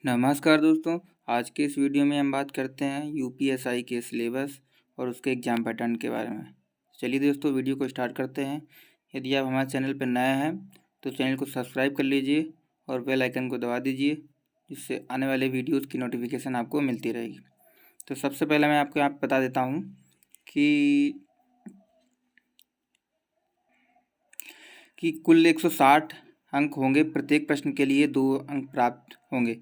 नमस्कार दोस्तों। आज के इस वीडियो में हम बात करते हैं यूपीएसआई के सिलेबस और उसके एग्ज़ाम पैटर्न के बारे में। चलिए दोस्तों, वीडियो को स्टार्ट करते हैं। यदि आप हमारे चैनल पर नए हैं तो चैनल को सब्सक्राइब कर लीजिए और बेल आइकन को दबा दीजिए, जिससे आने वाले वीडियोज़ की नोटिफिकेशन आपको मिलती रहेगी। तो सबसे पहले मैं आपको यहाँ बता देता हूँ कि कुल 160 अंक होंगे। प्रत्येक प्रश्न के लिए 2 अंक प्राप्त होंगे।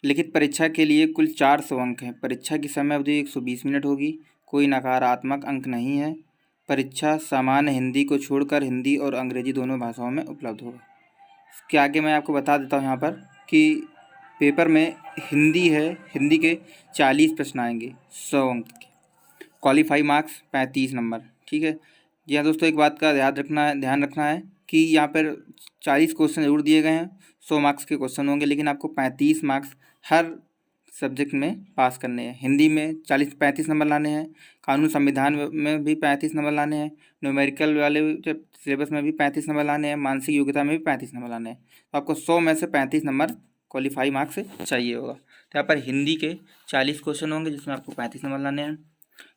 लिखित परीक्षा के लिए कुल 400 अंक हैं। परीक्षा की समय अवधि 120 मिनट होगी। कोई नकारात्मक अंक नहीं है। परीक्षा सामान्य हिंदी को छोड़कर हिंदी और अंग्रेजी दोनों भाषाओं में उपलब्ध होगा। इसके आगे मैं आपको बता देता हूँ यहाँ पर कि पेपर में हिंदी है, हिंदी के 40 प्रश्न आएंगे 100 अंक के। Qualify marks 35 number. ठीक है जी हाँ दोस्तों, एक बात का ध्यान रखना है कि यहाँ पर 40 क्वेश्चन जरूर दिए गए हैं। 100 मार्क्स के क्वेश्चन होंगे, लेकिन आपको 35 मार्क्स हर सब्जेक्ट में पास करने हैं। हिंदी में 35 नंबर लाने हैं, कानून संविधान में भी 35 नंबर लाने हैं, न्यूमेरिकल वाले सिलेबस में भी 35 नंबर लाने हैं, मानसिक योग्यता में भी 35 नंबर लाने हैं। तो आपको 100 में से 35 नंबर क्वालिफाई मार्क्स चाहिए होगा। तो यहाँ पर हिंदी के 40 क्वेश्चन होंगे, जिसमें आपको 35 नंबर लाने हैं।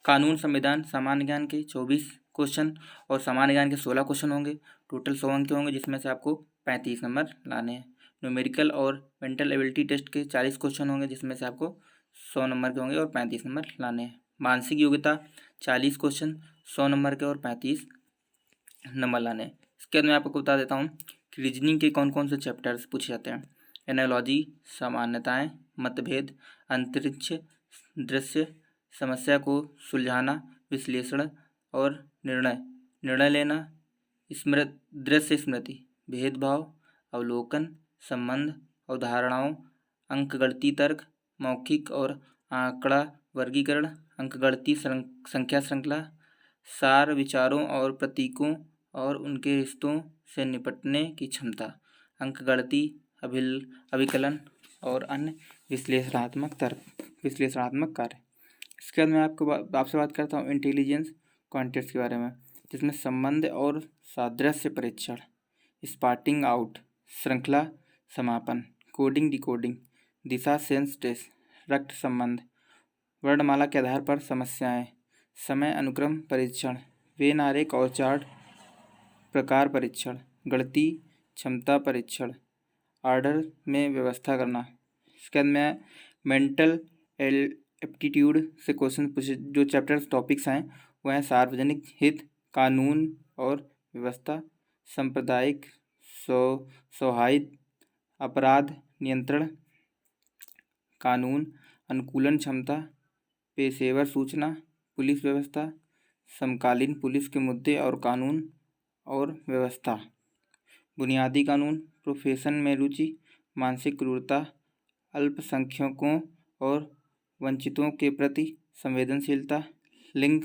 कानून संविधान सामान्य ज्ञान के 24 क्वेश्चन और सामान्य ज्ञान के 16 क्वेश्चन होंगे। टोटल 100 अंक के होंगे, जिसमें से आपको 35 नंबर लाने हैं। न्यूमेरिकल और मेंटल एबिलिटी टेस्ट के 40 क्वेश्चन होंगे, जिसमें से आपको 100 नंबर के होंगे और 35 नंबर लाने हैं। मानसिक योग्यता 40 क्वेश्चन, 100 नंबर के और 35 नंबर लाने हैं। इसके बाद मैं आपको बता देता हूँ कि रीजनिंग के कौन कौन से चैप्टर्स पूछे जाते हैं। एनालॉजी, सामान्यताएं, मतभेद, अंतरिक्ष, दृश्य, समस्या को सुलझाना, विश्लेषण और निर्णय लेना, दृश्य स्मृति, भेदभाव, अवलोकन, संबंध, अवधारणाओं, अंकगणितीय तर्क, मौखिक और आंकड़ा वर्गीकरण, अंकगणितीय संख्या श्रृंखला, सार, विचारों और प्रतीकों और उनके रिश्तों से निपटने की क्षमता, अंकगणितीय अभिकलन और अन्य विश्लेषणात्मक कार्य। इसके बाद मैं आपसे बात करता हूँ इंटेलिजेंस कॉन्टेस्ट के बारे में, जिसमें संबंध और सादृश्य परीक्षण, स्पॉटिंग आउट, श्रृंखला समापन, कोडिंग डिकोडिंग, दिशा सेंस टेस्ट, रक्त संबंध, वर्णमाला के आधार पर समस्याएं, समय अनुक्रम परीक्षण, वेन आरेख और चार्ट प्रकार परीक्षण, गणितीय क्षमता परीक्षण, ऑर्डर में व्यवस्था करना। इसके बाद में मेंटल एप्टीट्यूड से क्वेश्चन पूछे। जो चैप्टर्स टॉपिक्स हैं वह हैं सार्वजनिक हित, कानून और व्यवस्था, सांप्रदायिक सौहार्द, अपराध नियंत्रण, कानून अनुकूलन क्षमता, पेशेवर सूचना, पुलिस व्यवस्था, समकालीन पुलिस के मुद्दे और कानून और व्यवस्था, बुनियादी कानून, प्रोफेशन में रुचि, मानसिक क्रूरता, अल्पसंख्यकों और वंचितों के प्रति संवेदनशीलता, लिंग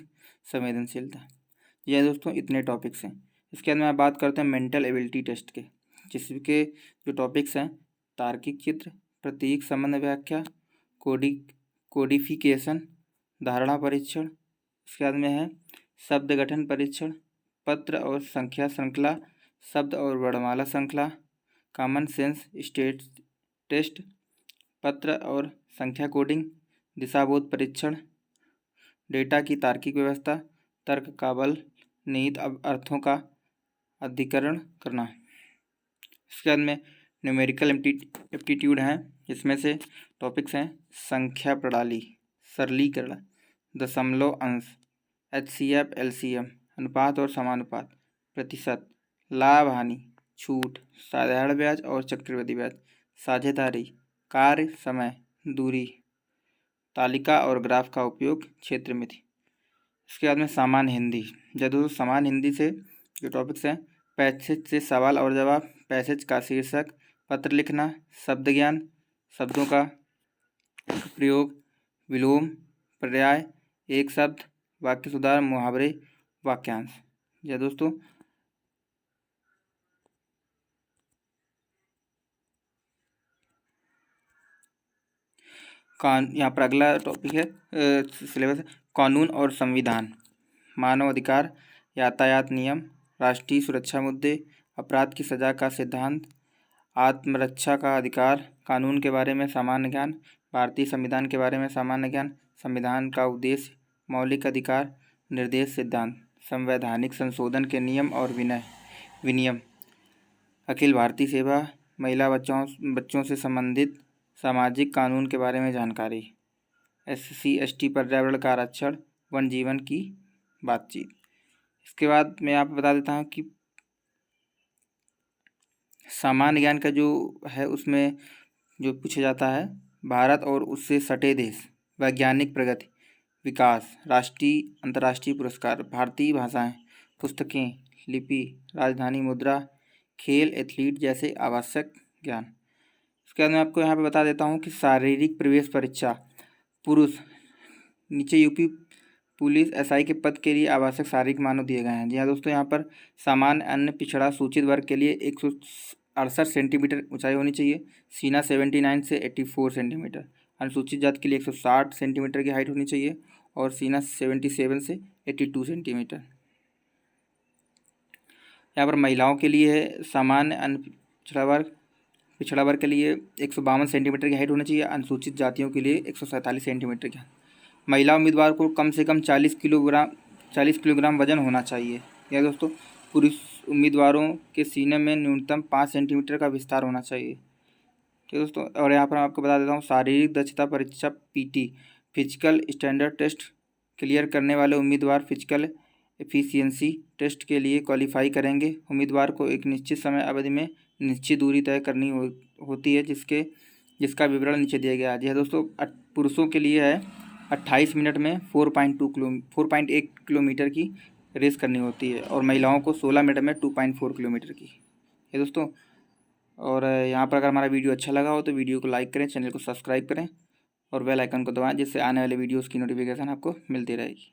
संवेदनशीलता। यह दोस्तों इतने टॉपिक्स हैं। इसके बाद में बात करते हैं मेंटल एबिलिटी टेस्ट के, जिसके जो टॉपिक्स हैं तार्किक चित्र, प्रतीक संबंध व्याख्या, कोडिफिकेशन, धारणा परीक्षण। इसके बाद में है शब्द गठन परीक्षण, पत्र और संख्या श्रृंखला, शब्द और वर्णमाला श्रृंखला, कॉमन सेंस स्टेट टेस्ट, पत्र और संख्या कोडिंग, दिशाबोध परीक्षण, डेटा की तार्किक व्यवस्था, तर्क का बल, निहित अर्थों का अधिकरण करना। इसके बाद में न्यूमेरिकल एप्टीट्यूड हैं, जिसमें से टॉपिक्स हैं संख्या प्रणाली, सरलीकरण, दशमलव अंश, HCF LCM, अनुपात और समानुपात, प्रतिशत, लाभ हानि, छूट, साधारण ब्याज और चक्रवृद्धि ब्याज, साझेदारी, कार्य समय, दूरी, तालिका और ग्राफ का उपयोग, क्षेत्र मिति। इसके बाद में सामान्य हिंदी। जब सामान्य हिंदी से जो टॉपिक्स हैं पैसेज से सवाल और जवाब, पैसेज का शीर्षक, पत्र लिखना, शब्द ज्ञान, शब्दों का प्रयोग, विलोम, पर्याय, एक शब्द, वाक्य सुधार, मुहावरे, वाक्यांश। या दोस्तों यहाँ पर अगला टॉपिक है सिलेबस कानून और संविधान, मानव अधिकार, यातायात नियम, राष्ट्रीय सुरक्षा मुद्दे, अपराध की सजा का सिद्धांत, आत्मरक्षा का अधिकार, कानून के बारे में सामान्य ज्ञान, भारतीय संविधान के बारे में सामान्य ज्ञान, संविधान का उद्देश्य, मौलिक अधिकार, निर्देश सिद्धांत, संवैधानिक संशोधन के नियम और विनियम, अखिल भारतीय सेवा, महिला बच्चों से संबंधित सामाजिक कानून के बारे में जानकारी, SC ST पर्यावरण का आरक्षण, वन जीवन की बातचीत। इसके बाद मैं आपको बता देता हूँ कि सामान्य ज्ञान का जो है उसमें जो पूछा जाता है, भारत और उससे सटे देश, वैज्ञानिक प्रगति, विकास, राष्ट्रीय अंतर्राष्ट्रीय पुरस्कार, भारतीय भाषाएं, पुस्तकें, लिपि, राजधानी मुद्रा, खेल, एथलीट जैसे आवश्यक ज्ञान। इसके बाद मैं आपको यहाँ पे बता देता हूँ कि शारीरिक प्रवेश परीक्षा, पुरुष, नीचे यूपी पुलिस SI के पद के लिए आवश्यक शारीरिक मानक दिए गए हैं। जी हाँ दोस्तों, यहाँ पर सामान्य अन्य पिछड़ा सूचित वर्ग के लिए 168 सेंटीमीटर ऊंचाई होनी चाहिए, सीना 79 से 84 सेंटीमीटर, अनुसूचित जाति के लिए 160 सेंटीमीटर की हाइट होनी चाहिए और सीना 77 से 82 सेंटीमीटर। यहाँ पर महिलाओं के लिए है सामान्य अन्य पिछड़ा वर्ग के लिए 152 सेंटीमीटर की हाइट होनी चाहिए, अनुसूचित जातियों के लिए 147 सेंटीमीटर की। महिला उम्मीदवार को कम से कम 40 किलोग्राम वजन होना चाहिए। या दोस्तों, पुरुष उम्मीदवारों के सीने में न्यूनतम 5 सेंटीमीटर का विस्तार होना चाहिए। ठीक है दोस्तों, और यहाँ पर मैं आपको बता देता हूँ शारीरिक दक्षता परीक्षा PT, physical standard test clear करने वाले उम्मीदवार फिजिकल एफिशिएंसी टेस्ट के लिए क्वालिफाई करेंगे। उम्मीदवार को एक निश्चित समय अवधि में निश्चित दूरी तय करनी होती है, जिसका विवरण नीचे दिया गया है। जी दोस्तों, पुरुषों के लिए है 28 मिनट में 4.8 किलोमीटर की रेस करनी होती है और महिलाओं को 16 मिनट में 2.4 किलोमीटर की। ये दोस्तों, और यहाँ पर अगर हमारा वीडियो अच्छा लगा हो तो वीडियो को लाइक करें, चैनल को सब्सक्राइब करें और बेल आइकन को दबाएं, जिससे आने वाले वीडियोज़ की नोटिफिकेशन आपको मिलती रहेगी।